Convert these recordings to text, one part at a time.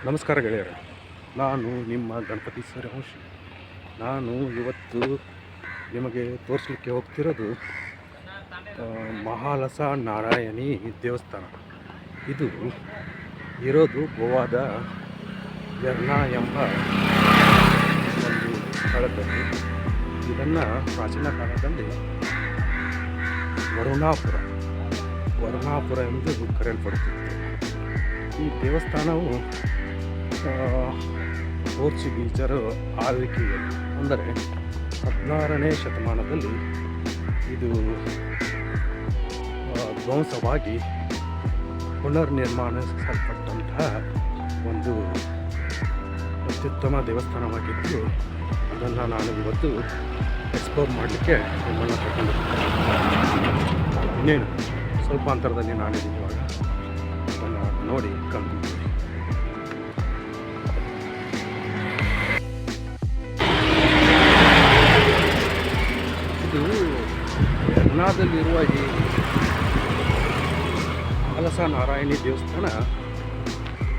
ನಮಸ್ಕಾರ ಗೆಳೆಯರೆ, ನಾನು ನಿಮ್ಮ ಗಣಪತಿ ಸೂರ್ಯವಂಶಿ. ನಾನು ಇವತ್ತು ನಿಮಗೆ ತೋರಿಸಲಿಕ್ಕೆ ಹೋಗ್ತಿರೋದು ಮಹಾಲಸ ನಾರಾಯಣಿ ದೇವಸ್ಥಾನ. ಇದು ಇರೋದು ಗೋವಾದ ಯರ್ನಾ ಎಂಬ ಒಂದು ಸ್ಥಳದಲ್ಲಿ. ಇದನ್ನು ಪ್ರಾಚೀನ ಕಾಲದಲ್ಲಿ ವರುಣಾಪುರ ಎಂದು ಕರೆಯಲ್ಪಡುತ್ತಿತ್ತು. ಈ ದೇವಸ್ಥಾನವು ಪೋರ್ಚುಗೀಸರ ಆಳ್ವಿಕೆಯಲ್ಲಿ, ಅಂದರೆ 16ನೇ ಶತಮಾನದಲ್ಲಿ ಇದು ಧ್ವಂಸವಾಗಿ ಪುನರ್ನಿರ್ಮಾಣಿಸಲ್ಪಟ್ಟಂತಹ ಒಂದು ಅತ್ಯುತ್ತಮ ದೇವಸ್ಥಾನವಾಗಿದ್ದು, ಅದನ್ನು ನಾನು ಇವತ್ತು ಎಕ್ಸ್ಪ್ಲೋರ್ ಮಾಡಲಿಕ್ಕೆ ನಿಮ್ಮನ್ನು ಕರ್ಕೊಂಡಿದ್ದೀನಿ. ಇನ್ನೇನು ಸ್ವಲ್ಪ ಅಂತರದಲ್ಲಿ ನಾನಿದ್ದೀನಿ. ಇವಾಗ ಅದನ್ನು ನೋಡಿ ಕಂಡು ಇದು ಯರ್ನಾದಲ್ಲಿರುವ ಈ ಮಹಾಲಸ ನಾರಾಯಣಿ ದೇವಸ್ಥಾನ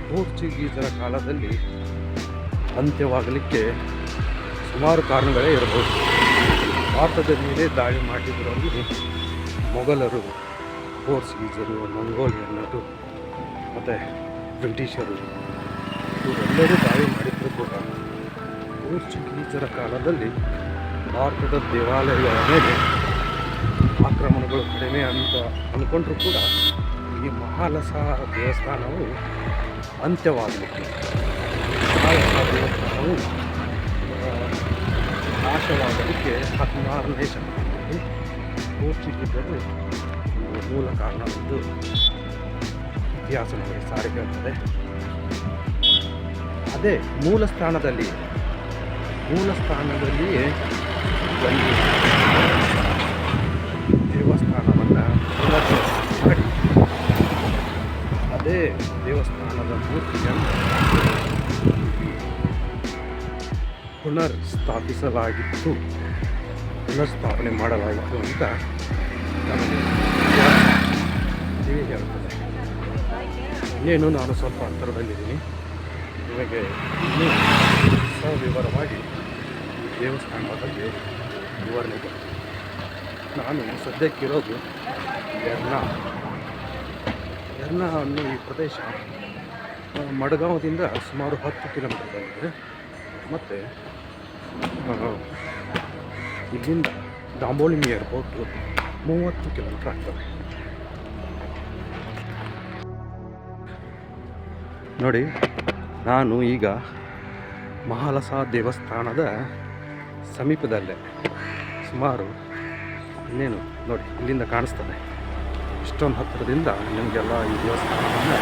ಪೋರ್ಚುಗೀಸರ ಕಾಲದಲ್ಲಿ ಅಂತ್ಯವಾಗಲಿಕ್ಕೆ ಸುಮಾರು ಕಾರಣಗಳೇ ಇರಬಹುದು. ಭಾರತದ ಮೇಲೆ ದಾಳಿ ಮಾಡಿದರಲ್ಲಿ ಮೊಘಲರು, ಪೋರ್ಚುಗೀಸರು, ಮಂಗೋಲಿಯನ್ನರು ಮತ್ತು ಬ್ರಿಟಿಷರು ಇವರೆಲ್ಲರೂ ದಾಳಿ ಮಾಡಿದ್ರು ಕೂಡ ಪೋರ್ಚುಗೀಸರ ಕಾಲದಲ್ಲಿ ಭಾರತದ ದೇವಾಲಯಗಳ ಮೇಲೆ ಆಕ್ರಮಣಗಳು ಕಡಿಮೆ ಅಂತ ಅಂದ್ಕೊಂಡ್ರೂ ಕೂಡ ಈ ಮಹಾಲಸ ದೇವಸ್ಥಾನವು ಅಂತ್ಯವಾಗಲಿಕ್ಕೆ, ಮಹಾಲಸ ದೇವಸ್ಥಾನವು ನಾಶವಾಗಲಿಕ್ಕೆ 16ನೇ ಶತಮಾನದಲ್ಲಿ ಪೋರ್ಚುಗೀಸರು ಮೂಲ ಕಾರಣವೆಂದು ಇತಿಹಾಸ ನಮಗೆ ಸಾರಿ ಹೇಳ್ತದೆ. ಅದೇ ಮೂಲ ಸ್ಥಾನದಲ್ಲಿಯೇ ಒಂದು ದೇವಸ್ಥಾನವನ್ನು ಮಾಡಿ ಅದೇ ದೇವಸ್ಥಾನದ ಮೂರ್ತಿಯನ್ನು ಪುನರ್ಸ್ಥಾಪನೆ ಮಾಡಲಾಗಿತ್ತು ಅಂತ ನಮಗೆ ಹೇಳ್ತದೆ. ಇನ್ನೇನು ನಾನು ಸ್ವಲ್ಪ ಅಂತರದಲ್ಲಿದ್ದೀನಿ. ನಿಮಗೆ ಇನ್ನೂ ಸವಿವರವಾಗಿ ಈ ದೇವಸ್ಥಾನದ ಬಗ್ಗೆ ವಿವರಣೆ ಕೊಡ್ತೀನಿ. ನಾನು ಸದ್ಯಕ್ಕಿರೋದು ಯರ್ನಾ ಅನ್ನೋ ಈ ಪ್ರದೇಶ ಮಡ್ಗಾಂವದಿಂದ ಸುಮಾರು 10 ಕಿಲೋಮೀಟರ್ಗಳಿದೆ. ಮತ್ತು ಇಲ್ಲಿಂದ ದಾಂಬೋಲಿಮಿ ಏರ್ಪೋರ್ಟು 30 ಕಿಲೋಮೀಟರ್ ಆಗ್ತದೆ. ನೋಡಿ, ನಾನು ಈಗ ಮಹಾಲಸ ದೇವಸ್ಥಾನದ ಸಮೀಪದಲ್ಲೇ ಸುಮಾರು ಇನ್ನೇನು ನೋಡಿ ಇಲ್ಲಿಂದ ಕಾಣಿಸ್ತದೆ. ಇಷ್ಟೊಂದು ಹತ್ತಿರದಿಂದ ನಿಮಗೆಲ್ಲ ಈ ದೇವಸ್ಥಾನವನ್ನು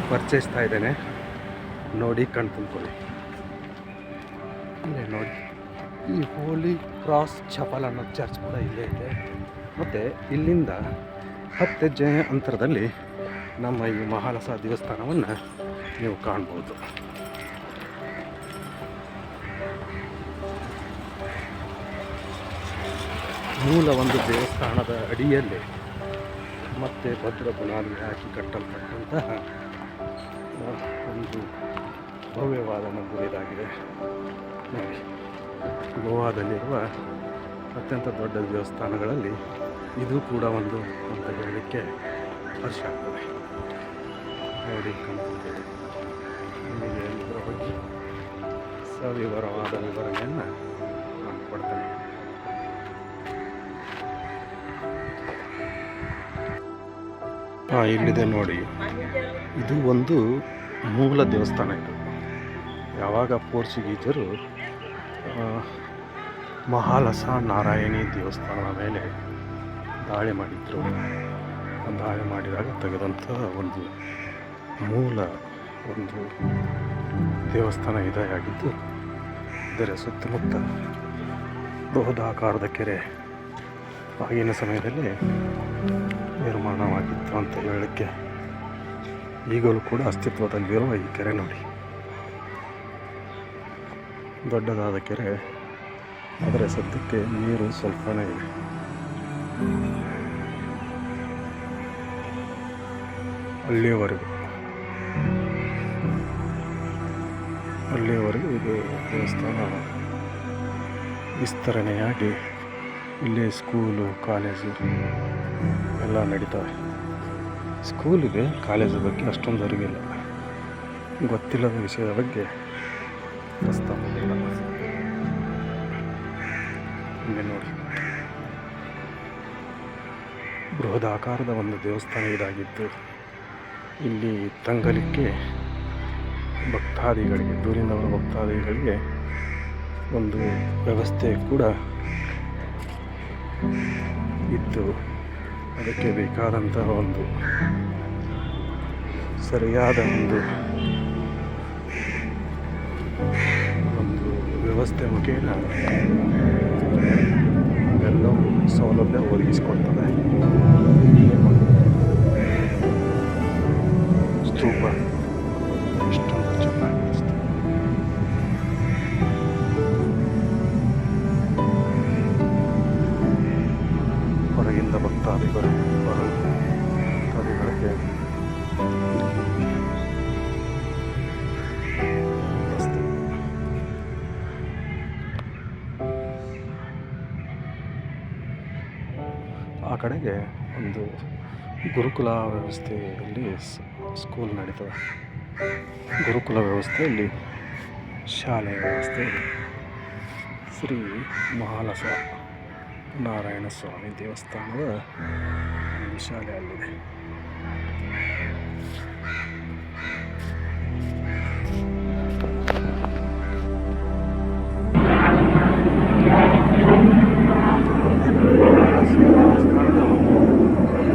ಪರಿಚಯಿಸ್ತಾ ಇದ್ದೇನೆ. ನೋಡಿ, ಕಣ್ ತುಂಬ್ಕೊಳ್ಳಿ. ಇಲ್ಲೇ ನೋಡಿ, ಈ ಹೋಲಿ ಕ್ರಾಸ್ ಚಾಪಲ್ ಅನ್ನೋ ಚರ್ಚ್ ಕೂಡ ಇಲ್ಲೇ ಇದೆ. ಮತ್ತು ಇಲ್ಲಿಂದ 10 ಹೆಜ್ಜೆ ಅಂತರದಲ್ಲಿ ನಮ್ಮ ಈ ಮಹಾಲಸ ದೇವಸ್ಥಾನವನ್ನು ನೀವು ಕಾಣ್ಬೋದು. ಮೂಲ ಒಂದು ದೇವಸ್ಥಾನದ ಅಡಿಯಲ್ಲಿ ಮತ್ತೆ ಭದ್ರ ಬುನಾದಿ ಹಾಕಿ ಕಟ್ಟಲ್ಪಟ್ಟಂತಹ ಒಂದು ಭವ್ಯವಾದ ಮಂದಿರ ಇದಾಗಿದೆ. ನೋಡಿ, ಗೋವಾದಲ್ಲಿರುವ ಅತ್ಯಂತ ದೊಡ್ಡ ದೇವಸ್ಥಾನಗಳಲ್ಲಿ ಇದು ಕೂಡ ಒಂದು ಅಂತ ಹೇಳಲಿಕ್ಕೆ ಹರ್ಷ ಆಗ್ತದೆ. ನೋಡಿ, ನಿಮಗೆ ಇದರ ಬಗ್ಗೆ ಸವಿವರವಾದ ವಿವರಣೆಯನ್ನು ನಾನು ಕೊಡ್ತೇನೆ. ಇಲ್ಲಿದೆ ನೋಡಿ, ಇದು ಒಂದು ಮೂಲ ದೇವಸ್ಥಾನ. ಇದು ಯಾವಾಗ ಪೋರ್ಚುಗೀಸರು ಮಹಾಲಸ ನಾರಾಯಣಿ ದೇವಸ್ಥಾನದ ಮೇಲೆ ದಾಳಿ ಮಾಡಿದಾಗ ತೆಗೆದಂಥ ಒಂದು ಮೂಲ ಒಂದು ದೇವಸ್ಥಾನ ಇದಾಗಿದ್ದು, ಇದರ ಸುತ್ತಮುತ್ತ ಬೃಹದಾಕಾರದ ಕೆರೆ ಆಗಿನ ಸಮಯದಲ್ಲಿ ನಿರ್ಮಾಣವಾಗಿತ್ತು ಅಂತ ಹೇಳಲಿಕ್ಕೆ ಈಗಲೂ ಕೂಡ ಅಸ್ತಿತ್ವದಲ್ಲಿರುವ ಈ ಕೆರೆ ನೋಡಿ, ದೊಡ್ಡದಾದ ಕೆರೆ. ಆದರೆ ಸದ್ಯಕ್ಕೆ ನೀರು ಸ್ವಲ್ಪನೇ ಇದೆ. ಅಲ್ಲಿಯವರೆಗೂ ಅಲ್ಲಿಯವರೆಗೂ ಇದು ದೇವಸ್ಥಾನ ವಿಸ್ತರಣೆಯಾಗಿ ಇಲ್ಲೇ ಸ್ಕೂಲು ಕಾಲೇಜು ಎಲ್ಲ ನಡೀತವೆ. ಸ್ಕೂಲಿಗೆ ಕಾಲೇಜು ಬಗ್ಗೆ ಅಷ್ಟೊಂದು ಅರಿವಿಲ್ಲ, ಗೊತ್ತಿಲ್ಲದ ವಿಷಯದ ಬಗ್ಗೆ ಪ್ರಸ್ತಾಪ ಇಲ್ಲ. ಹಿಂಗೆ ನೋಡಿ, ಬೃಹದಾಕಾರದ ಒಂದು ದೇವಸ್ಥಾನ ಇದಾಗಿದ್ದು, ಇಲ್ಲಿ ತಂಗಲಿಕ್ಕೆ ಭಕ್ತಾದಿಗಳಿಗೆ, ದೂರಿಂದ ಬರುವ ಭಕ್ತಾದಿಗಳಿಗೆ ಒಂದು ವ್ಯವಸ್ಥೆ ಕೂಡ ಇದ್ದು, ಅದಕ್ಕೆ ಬೇಕಾದಂತಹ ಒಂದು ಸರಿಯಾದ ಒಂದು ವ್ಯವಸ್ಥೆ ಮುಖೇನ ಎಲ್ಲವೂ ಸೌಲಭ್ಯ ಒದಗಿಸಿಕೊಡ್ತದೆ. ಸ್ತೂಪ ಇಷ್ಟೊಂದು ಚೆನ್ನಾಗಿ ಅನಿಸ್ತದೆ. ಹೊರಗಿಂದ ಭಕ್ತಾದಿಗಳು ಭಕ್ತಾದಿಗಳಿಗೆ ರಸ್ತೆ ಆ ಕಡೆಗೆ ಒಂದು ಗುರುಕುಲ ವ್ಯವಸ್ಥೆಯಲ್ಲಿ ಸ್ಕೂಲ್ ನಡೀತದೆ. ಗುರುಕುಲ ವ್ಯವಸ್ಥೆಯಲ್ಲಿ ಶಾಲೆ ವ್ಯವಸ್ಥೆ ಶ್ರೀ ಮಹಾಲಸ ನಾರಾಯಣ ಸ್ವಾಮಿ ದೇವಸ್ಥಾನದ ಒಂದು ಶಾಲೆ ಅಲ್ಲಿದೆ.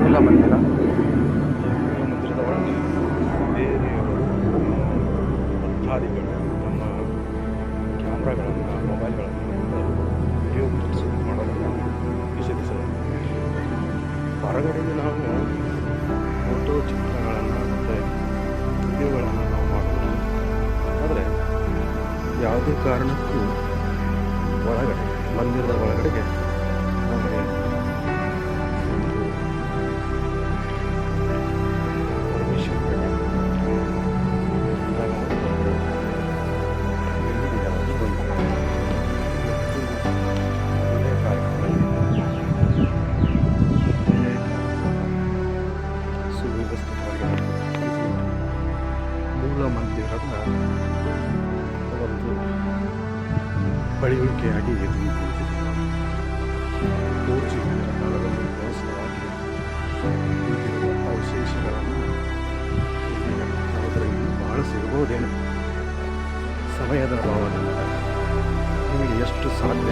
ಮೂಲ ಮಂದಿರದ ಒಳಗೆ ಬೇರೆಯವರು ಭಕ್ತಾದಿಗಳು ತಮ್ಮ ಕ್ಯಾಮ್ರಾಗಳನ್ನು, ಮೊಬೈಲ್ಗಳನ್ನು ವಿಡಿಯೋ ಶೂಟ್ ಮಾಡೋದನ್ನು ನಿಷೇಧಿಸೋದು. ಹೊರಗಡೆಗೆ ನಾವು ಫೋಟೋ ಚಿತ್ರಗಳನ್ನು ಮತ್ತು ವಿಡಿಯೋಗಳನ್ನು ನಾವು ಮಾಡಬಹುದು. ಆದರೆ ಯಾವುದೇ ಕಾರಣಕ್ಕೂ ಒಳಗಡೆ, ಮಂದಿರದ ಒಳಗಡೆಗೆ ನಮಗೆ ಒಂದು ಪರ್ಮಿಷನ್ ಮೂಲ ಮಂದಿರದ ಒಂದು ಪಳಿಯುಳಿಕೆಯಾಗಿ ಪೋರ್ಚುಗೀಸರ ಕಾಲದಲ್ಲಿ ಮೋಸವಾಗಿ ಈಗಿರುವ ಅವಶೇಷಗಳನ್ನು ಅದರಲ್ಲಿ ಬಹಳ ಸಿಗಬಹುದೇನು. ಸಮಯದ ಅಭಾವದಿಂದ ನಿಮಗೆ ಎಷ್ಟು ಸಾಧ್ಯ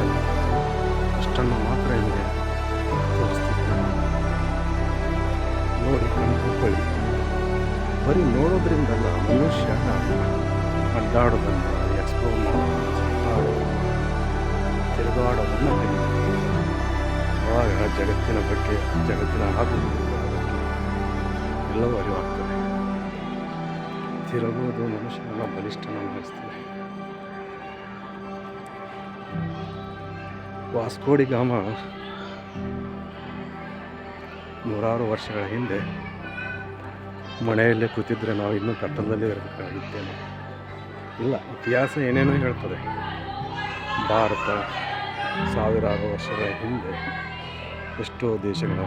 ಅಷ್ಟನ್ನು ಮಾತ್ರ ನಿಮಗೆ ತೋರಿಸ್ತಿದ್ದೇನೆ. ನೋಡಿ ಕಂಡುಕೊಳ್ಳಿ. ಬರೀ ನೋಡೋದ್ರಿಂದಲ್ಲ, ಮನುಷ್ಯ ಅಡ್ಡಾಡೋದನ್ನು, ಎಕ್ಸ್ಪ್ಲೋರ್ ಮಾಡೋದು, ತಿರುಗಾಡೋದನ್ನು ಕಲಿಬೇಕು. ಆವಾಗ ಜಗತ್ತಿನ ಬಗ್ಗೆ, ಜಗತ್ತಿನ ಆಗುವುದರ ಬಗ್ಗೆ ಎಲ್ಲವೂ ಅರಿವಾಗ್ತದೆ. ತಿರುಗುವುದು ಮನುಷ್ಯನ ಬಲಿಷ್ಠನಾಗಿಸ್ತದೆ. ವಾಸ್ಕೋ ಡಿ ಗಾಮ ನೂರಾರು ವರ್ಷಗಳ ಹಿಂದೆ ಮನೆಯಲ್ಲೇ ಕೂತಿದ್ರೆ ನಾವು ಇನ್ನೂ ಕತ್ತಲದಲ್ಲೇ ಇರಬೇಕಾಗಿದ್ದೇನೆ. ಇಲ್ಲ, ಇತಿಹಾಸ ಏನೇನೋ ಹೇಳ್ತದೆ. ಭಾರತ ಸಾವಿರಾರು ವರ್ಷಗಳ ಹಿಂದೆ ಎಷ್ಟೋ ದೇಶಗಳ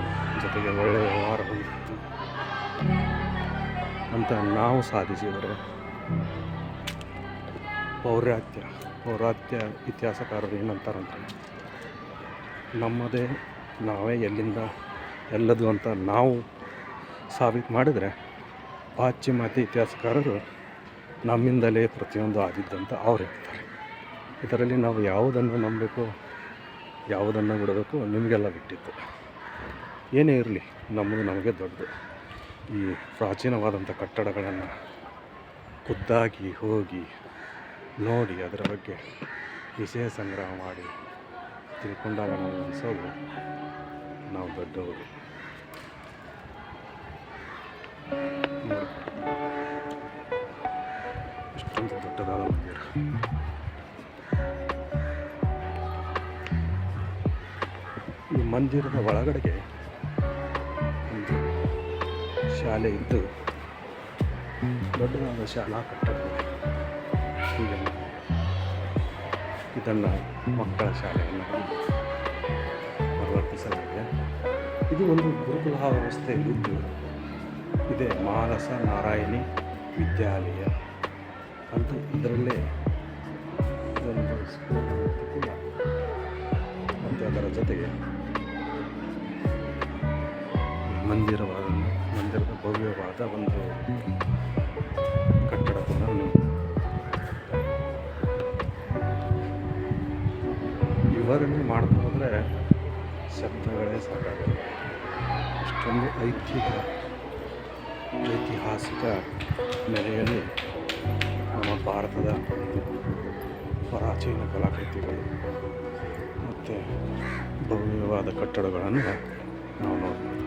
ಜೊತೆಗೆ ಒಳ್ಳೆಯ ವ್ಯವಹಾರ ಹೊಂದಿತ್ತು ಅಂತ ನಾವು ಸಾಧಿಸಿದರೆ, ಪೌರಾತ್ಯ ಇತಿಹಾಸಕಾರರು ಏನಂತಾರಂತ, ನಮ್ಮದೇ ನಾವೇ ಎಲ್ಲಿಂದ ಎಲ್ಲದು ಅಂತ ನಾವು ಸಾಬೀತು ಮಾಡಿದರೆ, ಪಾಶ್ಚಿಮಾತ್ಯ ಇತಿಹಾಸಕಾರರು ನಮ್ಮಿಂದಲೇ ಪ್ರತಿಯೊಂದು ಆಗಿದ್ದಂತ ಅವ್ರು ಹೇಳ್ತಾರೆ. ಇದರಲ್ಲಿ ನಾವು ಯಾವುದನ್ನು ನಂಬಬೇಕು, ಯಾವುದನ್ನು ಬಿಡಬೇಕು ನಿಮಗೆಲ್ಲ ಬಿಟ್ಟಿತ್ತು. ಏನೇ ಇರಲಿ, ನಮ್ಮದು ನಮಗೆ ದೊಡ್ಡದು. ಈ ಪ್ರಾಚೀನವಾದಂಥ ಕಟ್ಟಡಗಳನ್ನು ಖುದ್ದಾಗಿ ಹೋಗಿ ನೋಡಿ ಅದರ ಬಗ್ಗೆ ವಿಷಯ ಸಂಗ್ರಹ ಮಾಡಿ ತಿಳ್ಕೊಂಡಾಗ ನಾವು ಅನಿಸೋದು ನಾವು ದೊಡ್ಡವರು. ಇಷ್ಟೊಂದು ದೊಡ್ಡದಾದ ಮಂದಿರ. ಈ ಮಂದಿರದ ಒಳಗಡೆಗೆ ಒಂದು ಶಾಲೆ ಇದ್ದು, ದೊಡ್ಡದಾದ ಶಾಲಾ ಕಟ್ಟಡ. ಹೀಗೆ ಇದನ್ನು ಮಕ್ಕಳ ಶಾಲೆಯನ್ನು ಪರಿವರ್ತಿಸಲಾಗಿದೆ. ಇದು ಒಂದು ಗುರುಕುಲ ವ್ಯವಸ್ಥೆಯಲ್ಲಿದ್ದು ಇದೇ ಮಾನಸ ನಾರಾಯಣಿ ವಿದ್ಯಾಲಯ ಅಂತ ಇದರಲ್ಲೇ ಇದೊಂದು ಸ್ಕೂಲ್ ಕೂಡ ಮತ್ತು ಅದರ ಜೊತೆಗೆ ಮಂದಿರದ ಭವ್ಯವಾದ ಒಂದು ಕಟ್ಟಡ ಕೂಡ ವಿವರಣೆ ಮಾಡ್ತಾ ಹೋದರೆ ಶಬ್ದಗಳೇ ಸಾಕಾಗುತ್ತೆ. ಅಷ್ಟೊಂದು ಐತಿಹಾಸಿಕ ನೆಲೆಯಲ್ಲಿ ನಮ್ಮ ಭಾರತದ ಪ್ರಾಚೀನ ಕಲಾಕೃತಿಗಳು ಮತ್ತು ಭವ್ಯವಾದ ಕಟ್ಟಡಗಳನ್ನು ನಾವು ನೋಡ್ಬೋದು.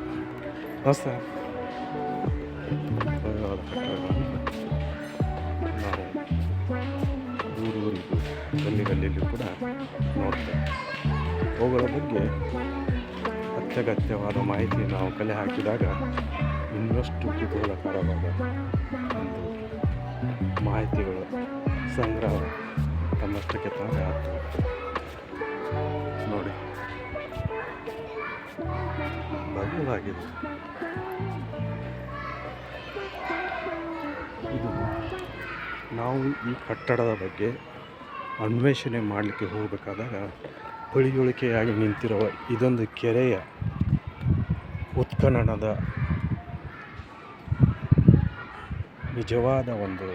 ಭವ್ಯವಾದ ಕಟ್ಟಡಗಳನ್ನು ನಾವು ಊರೂರಿಗೂ ಗಲ್ಲಿಯಲ್ಲೂ ಕೂಡ ನೋಡ್ತೇವೆ. ಅವುಗಳ ಬಗ್ಗೆ ಅತ್ಯಗತ್ಯವಾದ ಮಾಹಿತಿ ನಾವು ಕಲೆ ಹಾಕಿದಾಗ ಇನ್ನಷ್ಟು ಕುತೂಹಲಕರವಾದ ಒಂದು ಮಾಹಿತಿಗಳು ಸಂಗ್ರಹ ತಮ್ಮಷ್ಟಕ್ಕೆ ತಾವೇ ಆಗ್ತವೆ. ನೋಡಿ, ಭವ್ಯವಾಗಿದೆ. ಇದು ನಾವು ಈ ಕಟ್ಟಡದ ಬಗ್ಗೆ ಅನ್ವೇಷಣೆ ಮಾಡಲಿಕ್ಕೆ ಹೋಗಬೇಕಾದಾಗ ಪಳಿಯುಳಿಕೆಯಾಗಿ ನಿಂತಿರುವ ಇದೊಂದು ಕೆರೆಯ ಉತ್ಖನನದ ನಿಜವಾದ ಒಂದು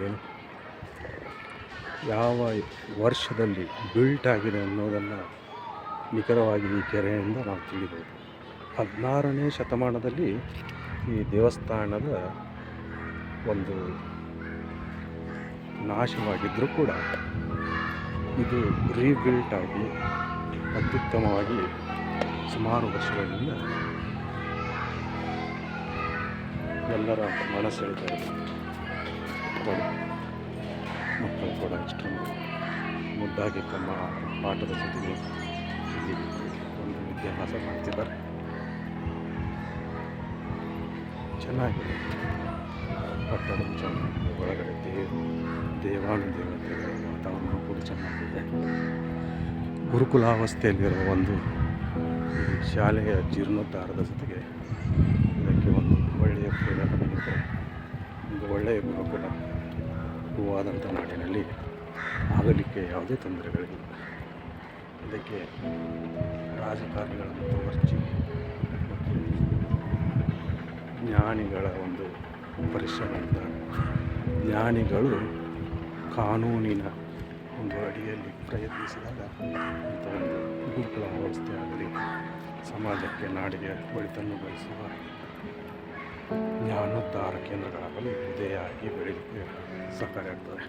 ಏನು ಯಾವ ವರ್ಷದಲ್ಲಿ ಬಿಲ್ಟ್ ಆಗಿದೆ ಅನ್ನೋದನ್ನು ನಿಖರವಾಗಿ ಈ ಕೆರೆಯಿಂದ ನಾವು ತಿಳಿಬೋದು. 16ನೇ ಶತಮಾನದಲ್ಲಿ ಈ ದೇವಸ್ಥಾನದ ಒಂದು ನಾಶವಾಗಿದ್ದರೂ ಕೂಡ ಇದು ರೀಬಿಲ್ಟ್ ಆಗಿ ಅತ್ಯುತ್ತಮವಾಗಿ ಸುಮಾರು ವರ್ಷಗಳಿಂದ ಎಲ್ಲರ ಮನಸ್ಸೆಳಿತಾ ಇದೆ. ಮಕ್ಕಳು ಕೂಡ ಇಷ್ಟೊಂದು ಮುದ್ದಾಗಿ ತಮ್ಮ ಪಾಠದ ಜೊತೆಗೆ ಇಲ್ಲಿ ಒಂದು ವಿದ್ಯಾಭ್ಯಾಸ ಮಾಡ್ತಿದ್ದಾರೆ. ಚೆನ್ನಾಗಿದೆ ಕಟ್ಟಡ, ಚೆನ್ನಾಗಿದೆ. ಒಳಗಡೆ ದೇವಾನುದೇವತೆಗಳ ವಾತಾವರಣ ಕೂಡ ಚೆನ್ನಾಗಿದೆ. ಗುರುಕುಲಾವಸ್ಥೆಯಲ್ಲಿರುವ ಒಂದು ಶಾಲೆಯ ಜೀರ್ಣೋದ್ಧಾರದ ಜೊತೆಗೆ ಇದಕ್ಕೆ ಒಂದು ಒಳ್ಳೆಯ ಪೂರಕವಿದೆ. ಒಂದು ಒಳ್ಳೆಯ ಗುರುಕುಲ ಹೂವಾದಂಥ ನಾಡಿನಲ್ಲಿ ಆಗಲಿಕ್ಕೆ ಯಾವುದೇ ತೊಂದರೆಗಳಿಲ್ಲ. ಇದಕ್ಕೆ ರಾಜಕಾರಣಿಗಳನ್ನು ತೋರಿಸಿ ಮತ್ತು ಜ್ಞಾನಿಗಳ ಒಂದು ಪರಿಶ್ರಮದಿಂದ ಜ್ಞಾನಿಗಳು ಕಾನೂನಿನ ಒಂದು ಅಡಿಯಲ್ಲಿ ಪ್ರಯತ್ನಿಸಿದಾಗ ಇಂಥ ಒಂದು ಗುರುಕುಲ ವ್ಯವಸ್ಥೆ ಆಗಲಿ ಸಮಾಜಕ್ಕೆ ನಾಡಿಗೆ ಒಳಿತನ್ನು ಬಯಸುವ ಜ್ಞಾನೋದ್ಧಾರ ಕೇಂದ್ರಗಳಾಗಲಿ ಉದಯ ಆಗಿ ಬೆಳೀಲಿಕ್ಕೆ ಸಹಕಾರಿ ಆಗ್ತದೆ.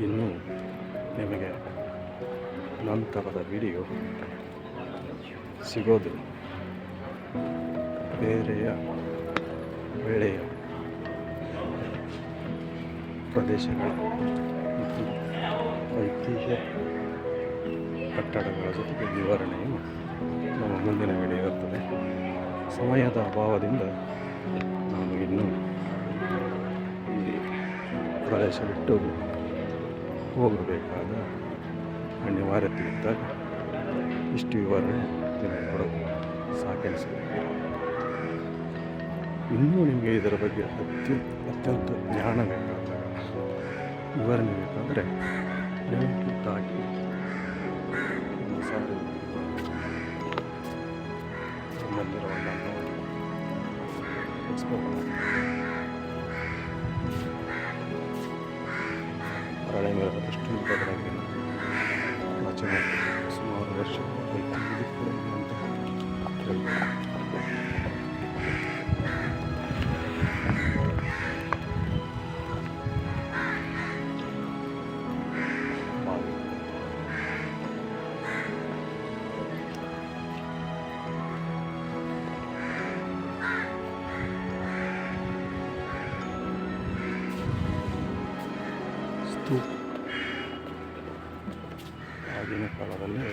ಇನ್ನು ನಿಮಗೆ ನಂತರದ ವಿಡಿಯೋ ಸಿಗೋದು ಬೇರೆಯ ಒಳ್ಳೆಯ ಪ್ರದೇಶಗಳ ಮತ್ತು ಐತಿಹ್ಯ ಕಟ್ಟಡಗಳ ಜೊತೆಗೆ ವಿವರಣೆಯು ನಮ್ಮ ಮುಂದಿನ ವಿಡಿಯೋ ಇರುತ್ತದೆ. ಸಮಯದ ಅಭಾವದಿಂದ ನಾನು ಇನ್ನೂ ಈ ಪ್ರದೇಶ ಬಿಟ್ಟು ಹೋಗಬೇಕಾದ ಅನಿವಾರ್ಯತೆ ಇದ್ದಾಗ ಇಷ್ಟು ವಿವರಣೆ ನಿಮಗೆ ಕೊಡೋದು ಸಾಕೆನಿಸಿದೆ. ಇನ್ನೂ ನಿಮಗೆ ಇದರ ಬಗ್ಗೆ ಅತ್ಯಂತ ಜ್ಞಾನ ಬೇಕಾದಾಗ, ವಿವರಣೆ ಬೇಕಾದರೆ ನೆನಪಿದ್ದಾಗಿ ಒಂದು ಸಾರಿ ನಮ್ಮಲ್ಲಿರುವ ಎಕ್ಸ್ಪ್ಲೋರ್ ಹರಳೆ ಮೇಲೆ ಅಷ್ಟು ಬದಲಾಗಿದೆ. ರಚನೆ ಸುಮಾರು ವರ್ಷಗಳ ಪೈಕಿ ಕೂಡ ಅಂತ ಹೇಳ್ಬೋದು. ಆಗಿನ ಕಾಲದಲ್ಲಿ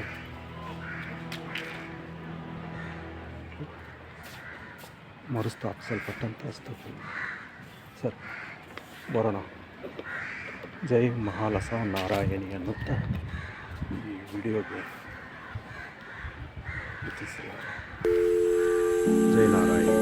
ಮರುಸ್ಥಾಪಿಸಲ್ಪಟ್ಟಂಥ ಸ್ತೂಪ. ಸರ್ ಬರೋಣ. ಜೈ ಮಹಾಲಸ ನಾರಾಯಣಿ ಅನ್ನುತ್ತಾ ಈ ವಿಡಿಯೋಗೆ ಜೈ ನಾರಾಯಣಿ.